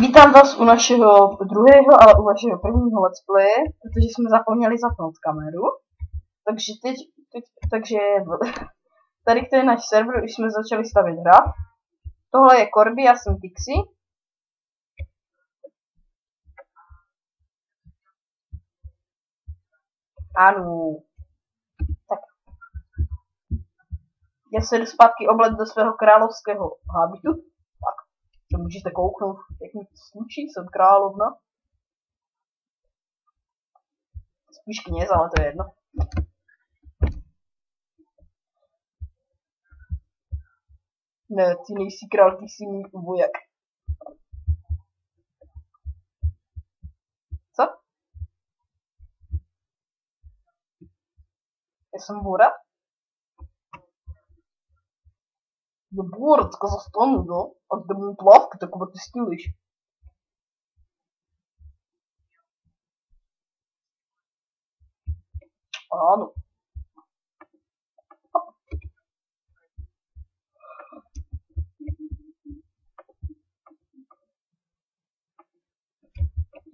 Vítám vás u našeho druhého, ale u vašeho prvního let's playe, protože jsme zapomněli zapnout kameru. Takže tady to je náš server, už jsme začali stavět hra. Tohle je Corby, já jsem Tixi. Ano. Tak. Já se jdu zpátky oblet do svého královského hábitu. Tak, to můžete kouknout, jak mi to slučí, jsem královna. Spíš kněz, ale to je jedno. Ne, ty nejsi král, ty jsi můj voják. Co? Já jsem Borat? Я Бород с Казахстана, да? А ты мне плавка так вот стилыч. А, ну.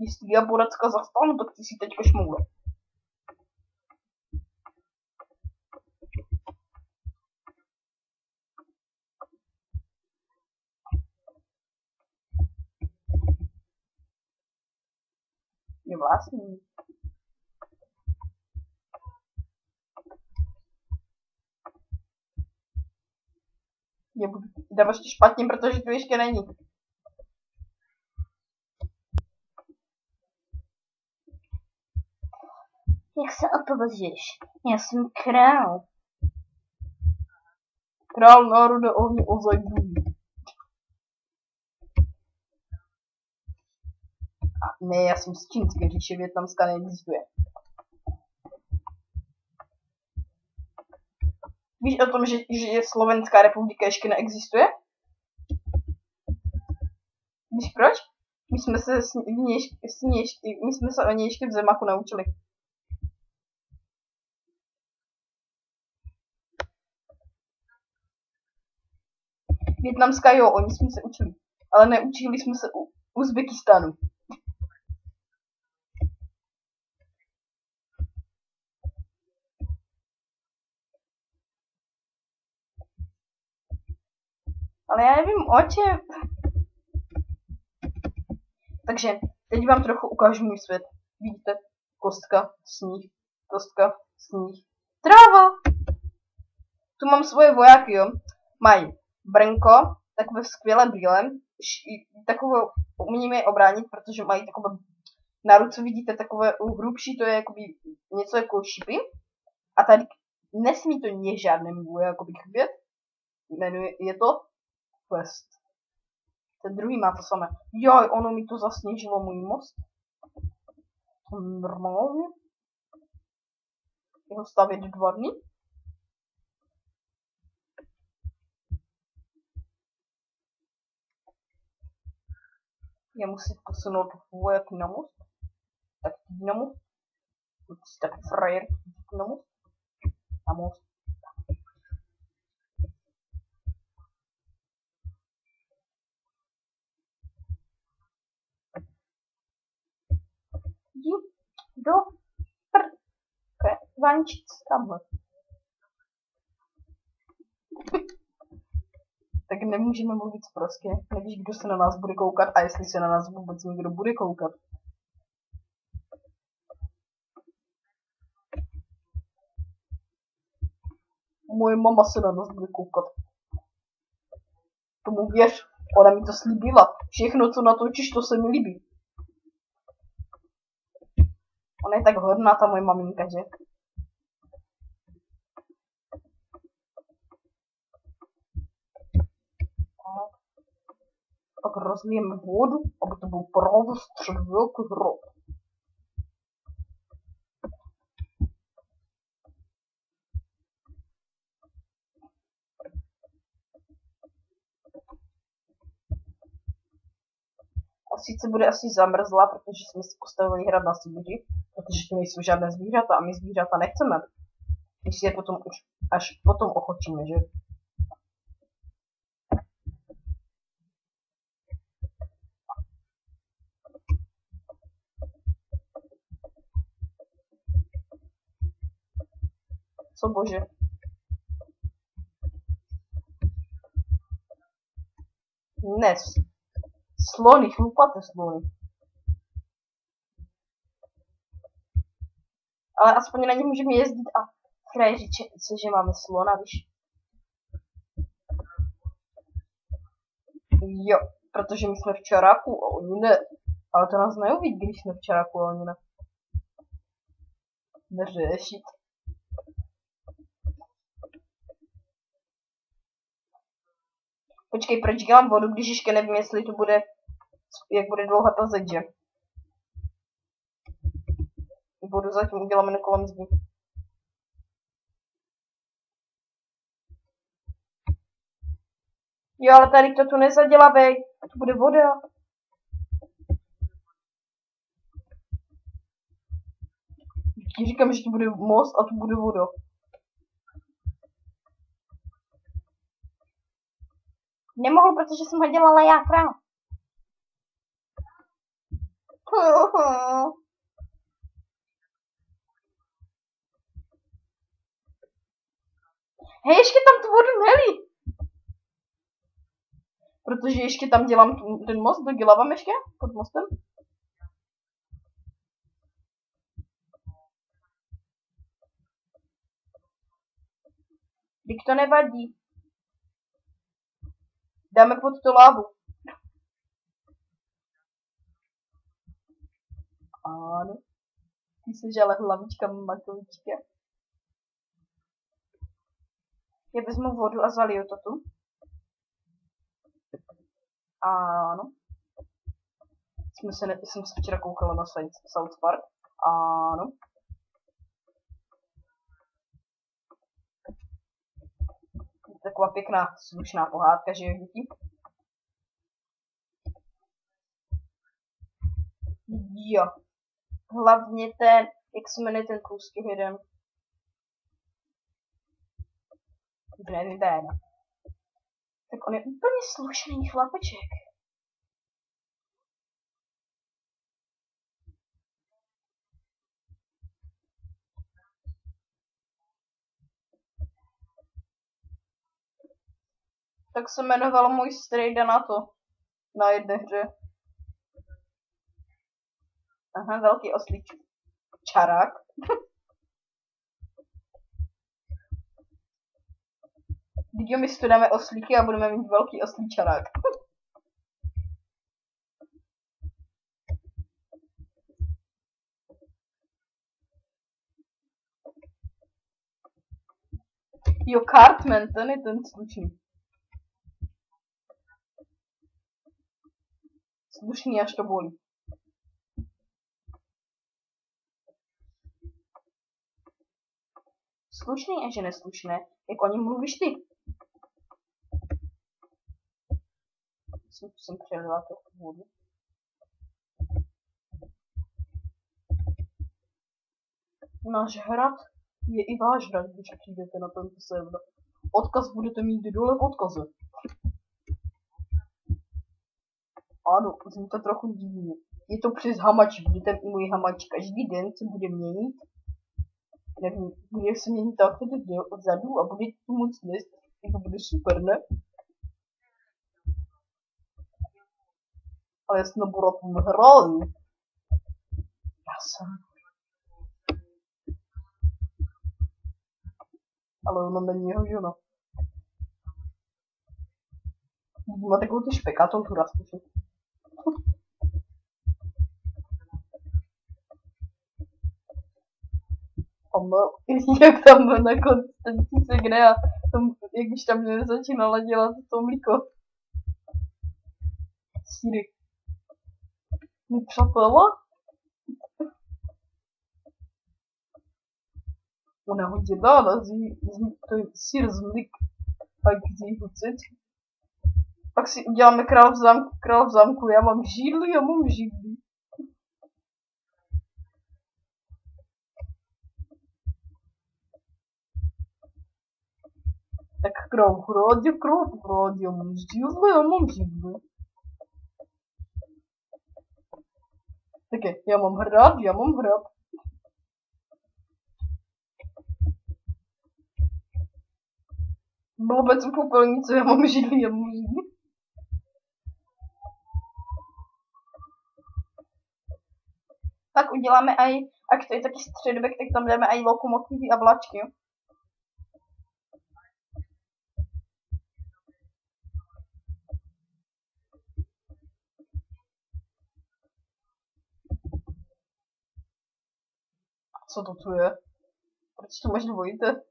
Если я Бород с Казахстана, так ты сидеть кошмура. Не властный. Я буду давать шпатнем, protože tu ještě není. Jak se odpověděš? Já jsem král. Král národa ohně ozajbují. Ne, já jsem z Čínské říše, Vietnamská neexistuje. Víš o tom, že Slovenská republika ještě neexistuje? Víš proč? My jsme se o něj ještě v Zemaku naučili. Vietnamská jo, oni jsme se učili. Ale neučili jsme se u Uzbekistánu. Ale já nevím o čem. Takže teď vám trochu ukážu můj svět. Vidíte? Kostka, sníh, kostka, sníh. Tráva! Tu mám svoje vojáky, jo. Mají brnko, takové skvěle bílé. Takové umíme je obránit, protože mají takové na ruce vidíte takové hrubší, to je jakoby něco jako šipy. A tady nesmí to žádnému vojákovi chybět. Je to Quest. Ten druhý má to samé. Joj, ono mi to zasněžilo můj most. Normálně. Jeho stavět 2 dny. Já musím posunout vojáky na most. Tak jdi na most. Tak frajer, na most. Na most. Jdi do vančic tamhle. Tak nemůžeme mluvit prostě. Nevíš, kdo se na nás bude koukat a jestli se na nás vůbec někdo bude koukat. Moje mama se na nás bude koukat. Tomu věř, ona mi to slíbila. Všechno, co natočíš, to se mi líbí. Ona je tak hodná, ta moje maminka, že? Tak rozlijeme vodu, aby to byl opravdu střed velký hrob. A sice bude asi zamrzlá, protože jsme si postavili hrad na Sibiři, protože tu nejsou žádné zvířata a my zvířata nechceme. My si je potom už až potom ochočíme, že? Co bože. Dnes. Slony, chlupaté slony. Ale aspoň na ně můžeme jezdit a frajeři, cože máme slona, víš? Jo, protože my jsme v čaráku a oni ne. Ale to nás neuvidí, když jsme v čaráku a oni ne. Neřešit. Počkej, proč dělám vodu, když ještě nevím, jestli to bude, jak bude dlouhá ta zeď, že? Vodu zatím uděláme na kolem zdi. Jo, ale tady to tu nezadělavej, to bude voda. Ti říkám, že to bude most a to bude voda. Nemohl, protože jsem ho dělala já král. Hej, ještě tam tu vodu nelí. Protože ještě tam dělám ten most, dodělávám ještě pod mostem. Vždyť to nevadí. Dáme pod tu lávu. Ano. Ty jsi ale hlavička makovička. Já vezmu vodu a zaliju to tu. Ano. Jsem se včera koukala na South Park. Ano. Taková pěkná, slušná pohádka, že jo, děti? Jo. Hlavně ten, jak se jmenuje ten kůzky jeden. Nevím, ten. Tak on je úplně slušný chlapeček. Tak se jmenoval můj strejda na to. Na jedné hře. Aha, velký oslík. Čarák. Teď my studáme oslíky a budeme mít velký oslí čarák. Jo, Cartman, ten je ten slušný. Slušný, až to bolí. Slušný a že neslušné, jak o něm mluvíš ty. Jsem přelila to vodu. Náš hrad je i váš hrad, když přijdete na tento server. Odkaz budete mít dole v odkaze. Ano, zní to trochu divně. Je to přes hamač, budete i můj hamač každý den se bude měnit. Nevím, bude se měnit tak vzadu a bude tu moc nést. To bude super, ne? Ale já jsem na Boratum hrál. Já jsem. Ale ona není jeho žena. Má takovou tu špekatou tu raspuši. Jak tam na konci ten cícek, ne? A tam, jak když tam začínala dělat to mlíko. Síry. Mi přátelé? Ona ho dělala, to je sír z mlík. A když ho chcete. Pak si uděláme král v zámku, já mám židli. Tak král v hradě, já mám židli. Tak já mám hrad. Blbec u popelnice, já mám židli, já mám židli. Tak uděláme aj, ak to je taky středověk, tak tam dáme aj lokomotivy a vlačky, jo. Co to tu je? Proč to máš dvojité?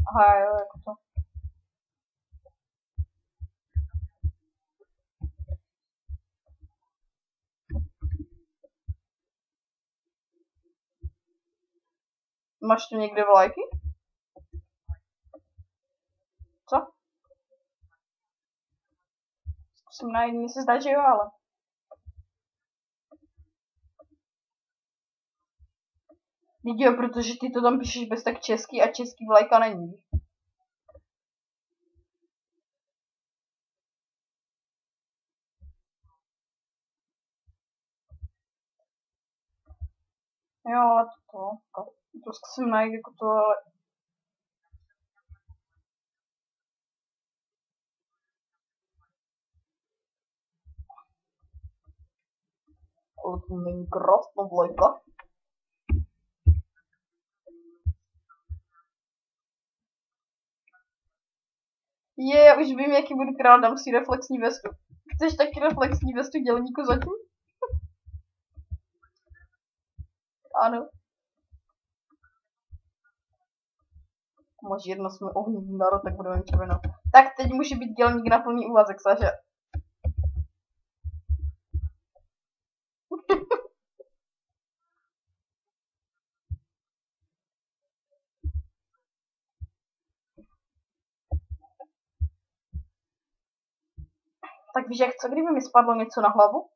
Aha, jo, jako to. Máš tu někde vlajky? Co? Zkusím najít, mi se zdá, že jo, ale. Vždyť jo, protože ty to tam píšeš bez tak český a český vlajka není. Jo, ale to zkusím najít jako to, ale. Ale to není krásná vlajka. Já už vím, jaký budu král, dám si reflexní vestu. Chceš taky reflexní vestu dělníku zatím? Ano. Máš jedno, jsme ohnivý národ, tak budeme červenou. Tak teď může být dělník na plný úvazek, Saša. Tak víš, jak co, kdyby mi spadlo něco na hlavu?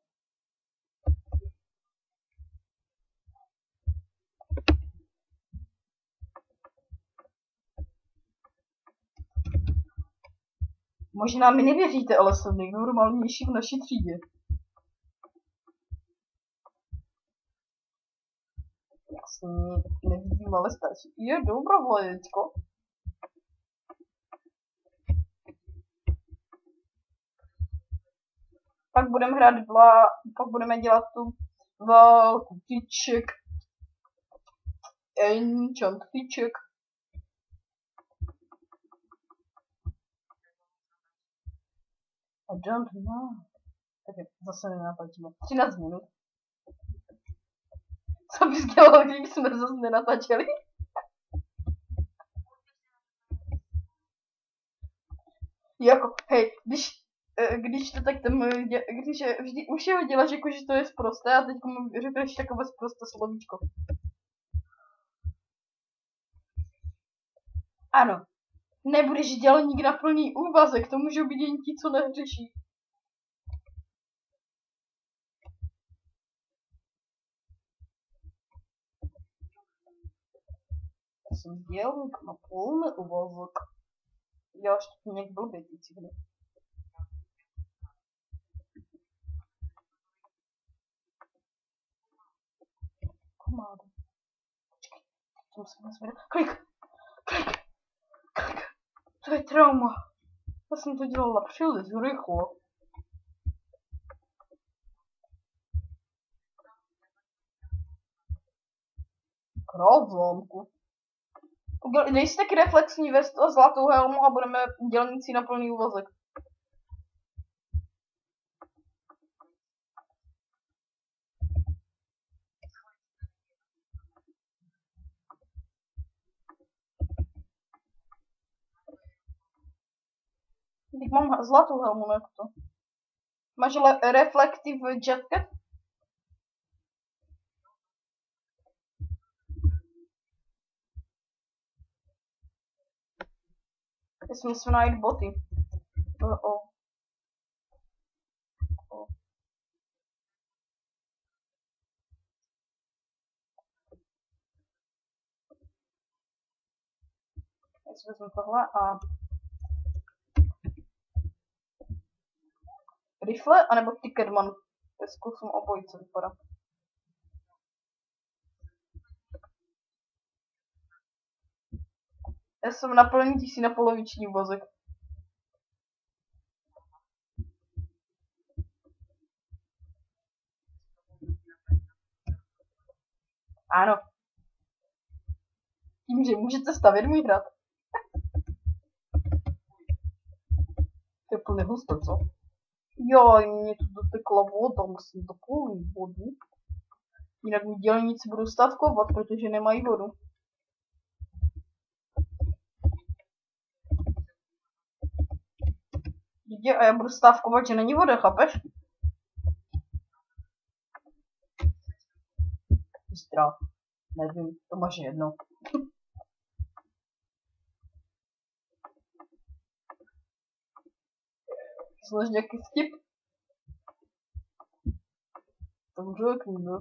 Možná mi nevěříte, ale jsem nejnormálnější v naší třídě. Jasně, nevidím, ale stačí. Je dobrá vlaječko. Pak budeme hrát pak budeme dělat tu válku tyček. Enchant tyček. I don't know. Tak zase nenatáčíme. 13 minut. Co bys dělal, když jsme zase nenatáčeli? Jako, hej, když to tak tam, když vždy už jeho děláš jako, že to je sprosté a teď mu řekneš takové sprosté slovíčko. Ano. Nebudeš dělník na plný úvazek, to můžou být jen ti, co nehřeší. Já jsem dělník na plný úvazek. Děláš to nějak blbě, ty cigny. Komádu. Počkej, to musím nazvědět. Klik! To je trauma. Já jsem to dělala příliš rychle. Král v zámku. Dej si taky reflexní vestu a zlatou helmu a budeme dělníci na plný úvazek. Teď mám zlatou helmu, jak to. Máš reflective jacket? Já si musím najít boty. Já si vezmu tohle a... Rifle, anebo Ticketman. Zkusím obojí, co vypadá. Já jsem naplněný, ty jsi na poloviční vozek. Ano. Tím, že můžete stavět můj hrad. To je plně husto, co? Jo, mě tu dotekla voda, musím doplnit vodu. Jinak mi dělníci budou stavkovat, protože nemají vodu. Dítě, a já budu stavkovat, že není voda, chápeš? Strach. Nevím, to máš jedno. Slyš nějaký vtip? To řekni, ne?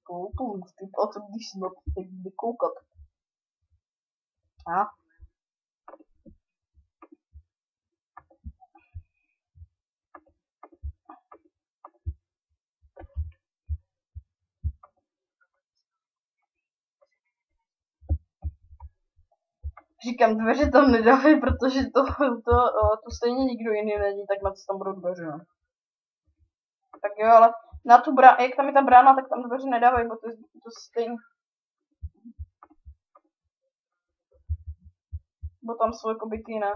To vtip, a co když si na to teď jde koukat? A? Říkám, dveře tam nedávej, protože to stejně nikdo jiný není, tak na co tam budou dveře, no. Tak jo, ale na tu bránu, jak tam je ta brána, tak tam dveře nedávej, protože to stejně. Bo tam jsou jakoby ty, ne?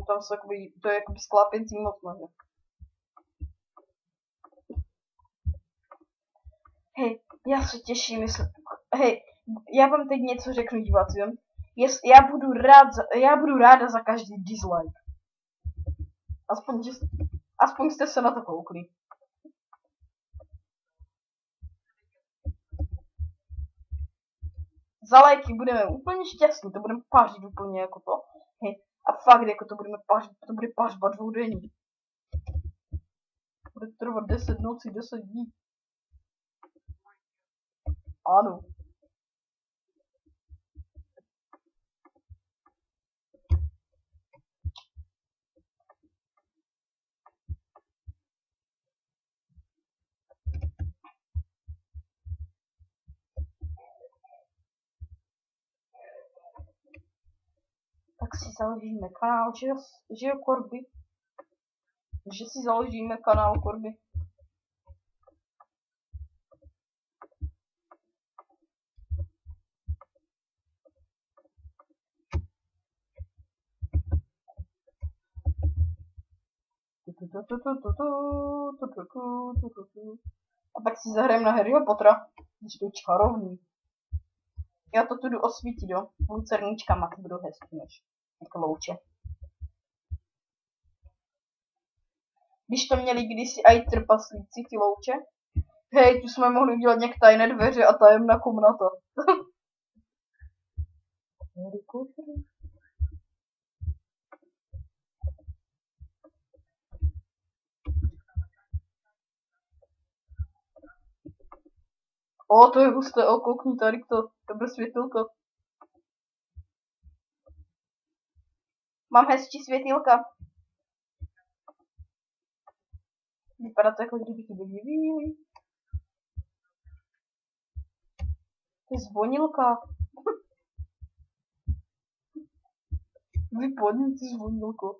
Tam jsou jakoby, to je jakoby sklápěcí moc, ne? Hej, já se těším, hej, já vám teď něco řeknu divácům. Já budu ráda za každý dislike. Aspoň jste se na to koukli. Za lajky budeme úplně šťastní, to budeme pařit úplně jako to. Hej, a fakt jako to budeme pařit, to bude pařba dvoudenní. Bude trvat 10 nocí, 10 dní. Ano. Tak si založíme kanál, že jo, Korby? Že si založíme kanál Korby. A pak si zahrajeme na Harryho Pottera, když to je čarovný. Já to tu jdu osvítit, jo. Lucerničkama, ty budou hezký než jako louče. Když to měli kdysi i trpaslíci, ty louče. Hej, tu jsme mohli udělat nějak tajné dveře a tajemná komnata. To je husté, koukni tady to, dobré světilko. Mám hezčí světilka. Vypadá to jako kdyby ti byli víly. To je zvonilka. Vypadni ty zvonilko.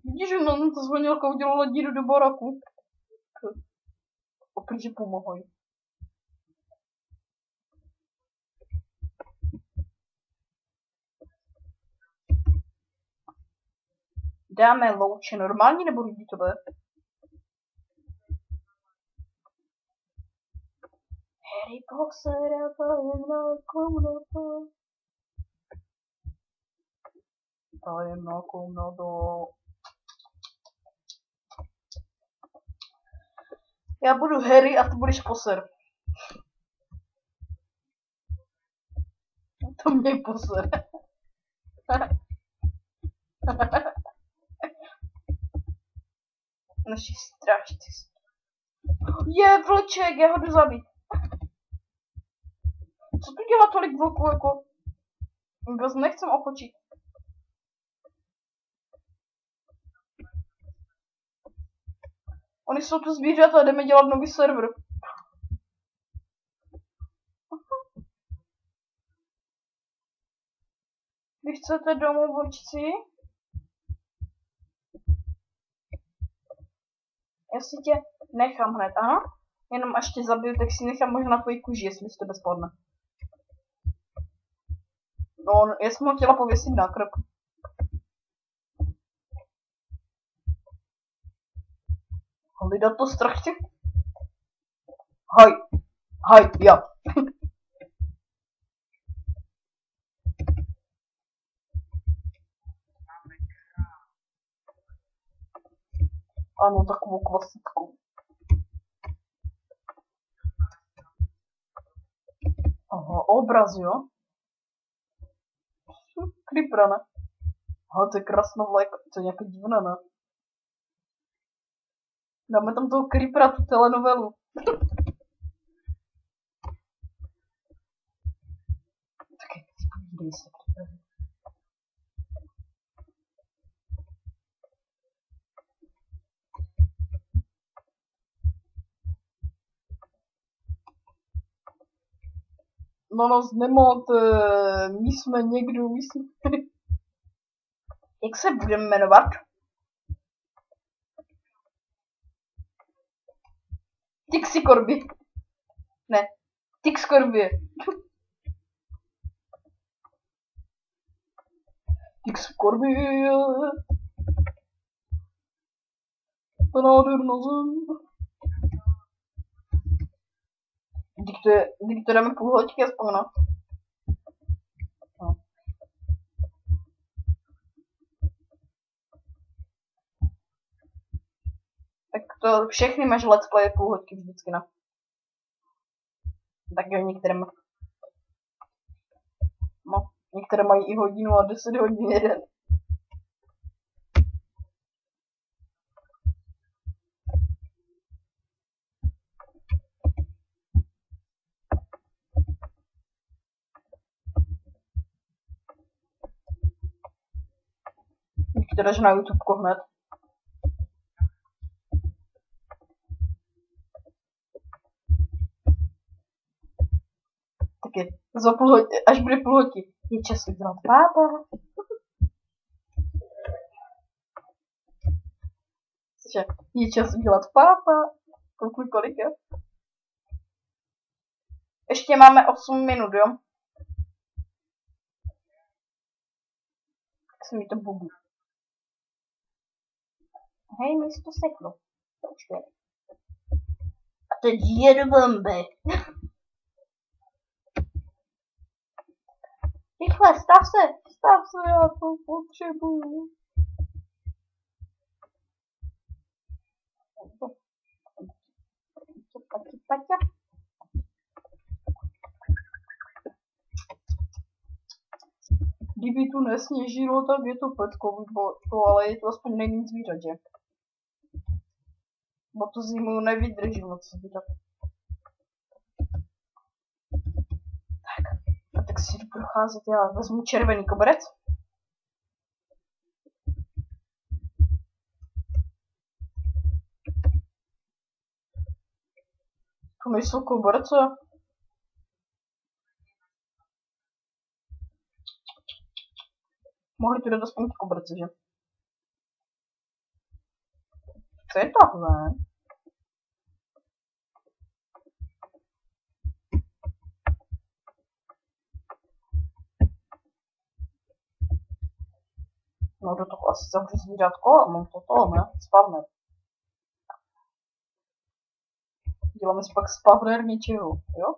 Vidíš, že nám ta zvonilka udělala díru do baraku. Protože pomohoj. Dáme louče normální nebo rudítové? Harry Potter, tajemná komnata. Tajemná komnata. Já budu Harry a ty budeš Potter. To mě Potter. Naši strážci. Je vlček, já ho jdu zabít. Co tu dělá tolik vlků, jako? Vůbec nechcem ochočit. Oni jsou tu zvířata, jdeme dělat nový server. Vy chcete domů, vlčci? Já si tě nechám hned, ano? Jenom až tě zabiju, tak si nechám možná tvoji kůži, jestli si to bezpladne. No, já jsem ho chtěla pověsit na krk. Hlídat to strašně. Haj, haj, já. Ano, takovou klasickou. Aha, obraz, jo? Creepera, ne? Aha, to je krásná vlajka, to je nějaké divné, ne? Dáme tam toho creepera, tu telenovelu. Tak povídej se, creeper. No nás nemoc, my jsme někdo, my jsme... Jak se budeme jmenovat? Tixi Corby. Ne, Tix Corby. Tix Corby. To nádherná zem. Díky to dáme půl hoďky aspoň, no. Tak to všechny máš let's play půl hoďky vždycky, no. Tak jo, některé má... No, některé mají i hodinu a 10 hodin jeden. Některé, že na YouTube hned. Taky za půl hodiny, až bude půl hodiny. Je čas udělat pápa. Cože, je čas udělat pápa. Kolik je? Ještě máme 8 minut, jo? Tak se mi to bugí. Hej, mi to seklo. Počkej. A teď jedu bomby. Rychle, stav se, já to potřebuju. Paťa. Kdyby tu nesněžilo, tak je to peckový božko, ale je to aspoň nejméně zvířat, že? Bo tu zimu nevydrží moc zvířat. Tak si jdu procházet, já vezmu červený koberec. Tu nejsou koberce. Mohli tu dát aspoň koberce, že? Co je tohle? No do toho asi zavřu zvířátko a mám to, ne? Spavner. Děláme si pak spavner něčeho, jo?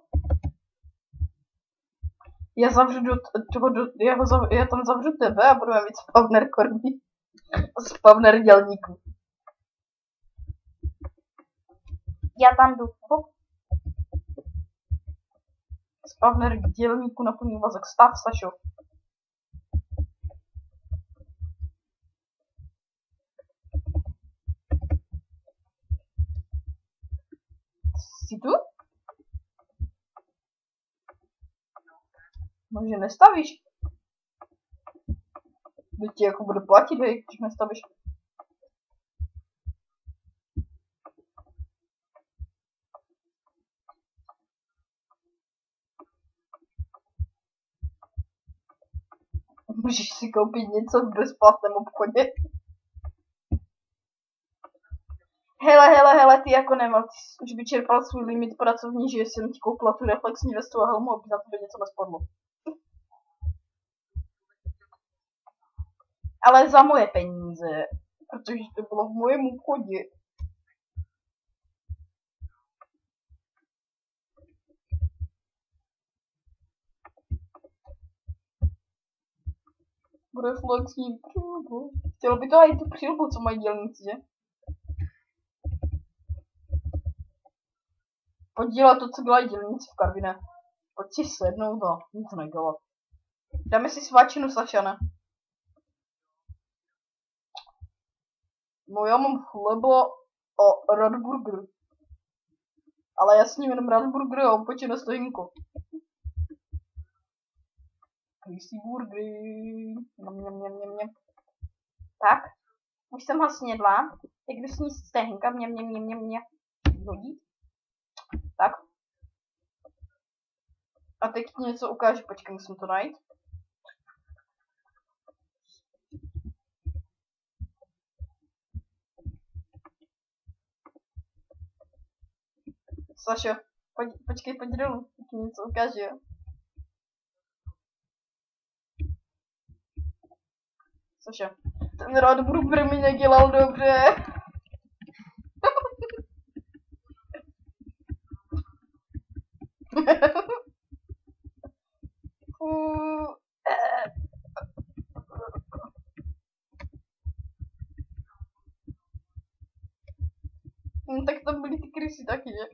Já zavřu já tam zavřu tebe a budeme mít spavner kormí. Spavner dělníků. Já tam jdu. Hop. Spavner dělníků na plný úvazek. Stav, Sašo. Jsi tu? No, že nestavíš. Kdo ti jako bude platit, hej, když nestavíš. Můžeš si koupit něco v bezplatném obchodě. Hele, ty jako nemal, ty jsi už vyčerpal svůj limit pracovní, že jsem ti koupila tu reflexní vestu a helmu, aby na tebe něco nespadlo. Ale za moje peníze, protože to bylo v mojem obchodě. Reflexní přilbu. Chtělo by to i tu přilbu, co mají dělníci, že? Pojď dělat to, co dělají dělníci v Karviné. Pojď si sednout a nic nedělat. Dáme si sváčinu, Sašane. No já mám chleba a Radburger. Ale já s ním jenom Radburger a opoče na stojínku. Krysí burgery. Mňam. Tak, už jsem ho snědla. Teď jdu sníst stehínka. Mňam. Hodí. Tak. A teď ti něco ukážu, počkej, musím to najít. Sašo, počkej, pojď dolů, teď ti něco ukážu, jo. Sašo, ten Radburger mi nedělal dobře. Tak tam byly ty krysy taky, že?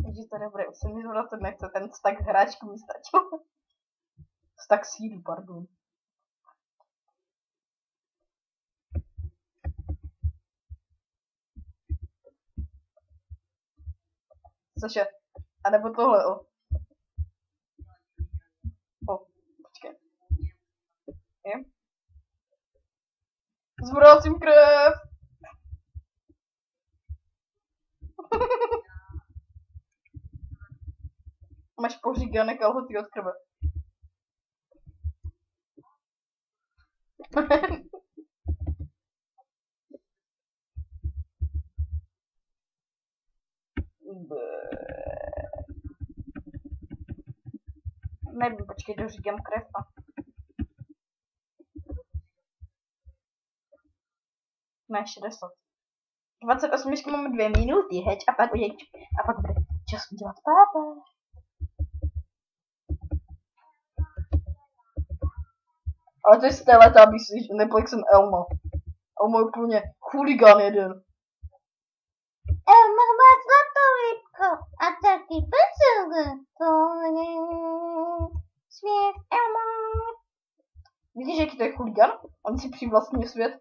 Takže to je dobré, už se mi zvracet nechce, ten stack hráčku mi stačil. Stack síru, pardon. Cože? A nebo tohle, o. Počkej. Je? Zvracím krev! Máš poříkané kalhoty od krve. Nevím, počkej, doříkám krev a... Ne, 60. 28 ještě máme 2 minuty, heď, a pak bude čas udělat pápa. Ale to je z té leta, aby si neplexem Elmo. Elmo je úplně chuligán jeden. Elmo má zlatovítko a taky pecel. Svět Elmo. Vidíš, jaký to je chuligán? On si přivlastňuje svět.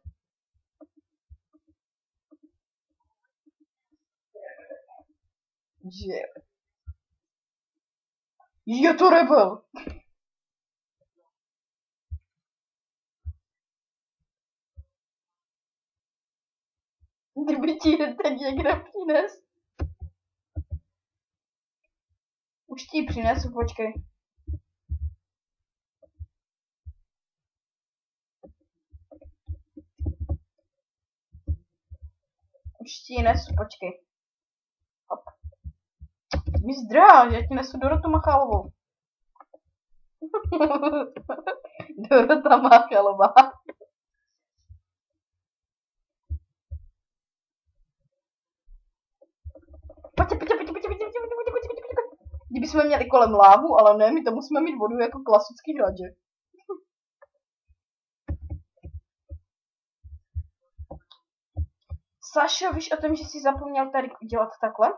Že... Je to rebel! Kdyby ti teď někde přines. Už ti přinesu, počkej. Už ti nesu, počkej. Hop. Mi zdrá, že ti nesu Dorotu Machalovou. Dorota Machalová. Pojď. Kdybychom měli kolem lávu, ale ne, my to musíme mít vodu jako klasický hradě. Sašo, víš o tom, že jsi zapomněl tady dělat takhle?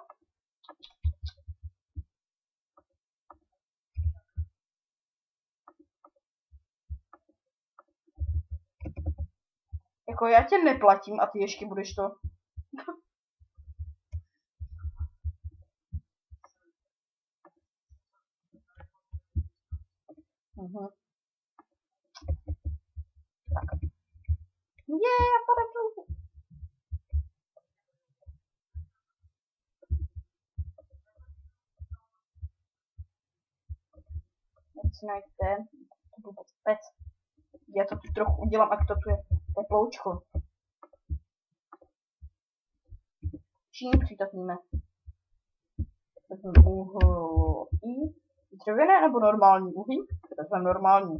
Jako já tě neplatím a ty ještě budeš to. Tak. Já podepnu. si najít ten. To byl pec. Já to tu trochu udělám, jak to tu je teploučko. Čím přitopíme? Vezmeme uhlí. Dřevěné nebo normální uhlí? Vezmeme normální.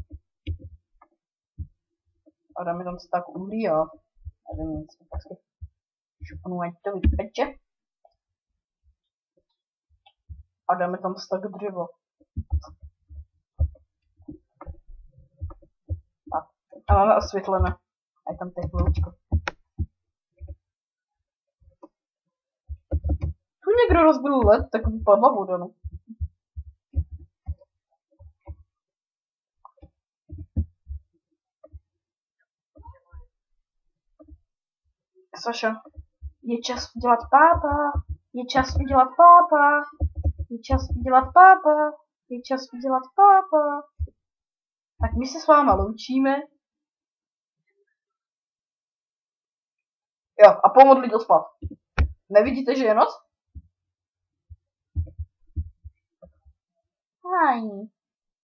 A dáme tam tak uhlí, jo. Nevím nic. Tak si šupnu, ať to vypeče. A dáme tam stak dřevo. A máme osvětlené. A je tam teploučko. Tu někdo rozbil led, tak vypadla voda, no. Saša, je čas udělat pápa. Je čas udělat pápa. Je čas udělat pápa. Je čas udělat pápa. Tak my se s váma loučíme. Jo, a pomodlit do spát. Nevidíte, že je noc? Fajn.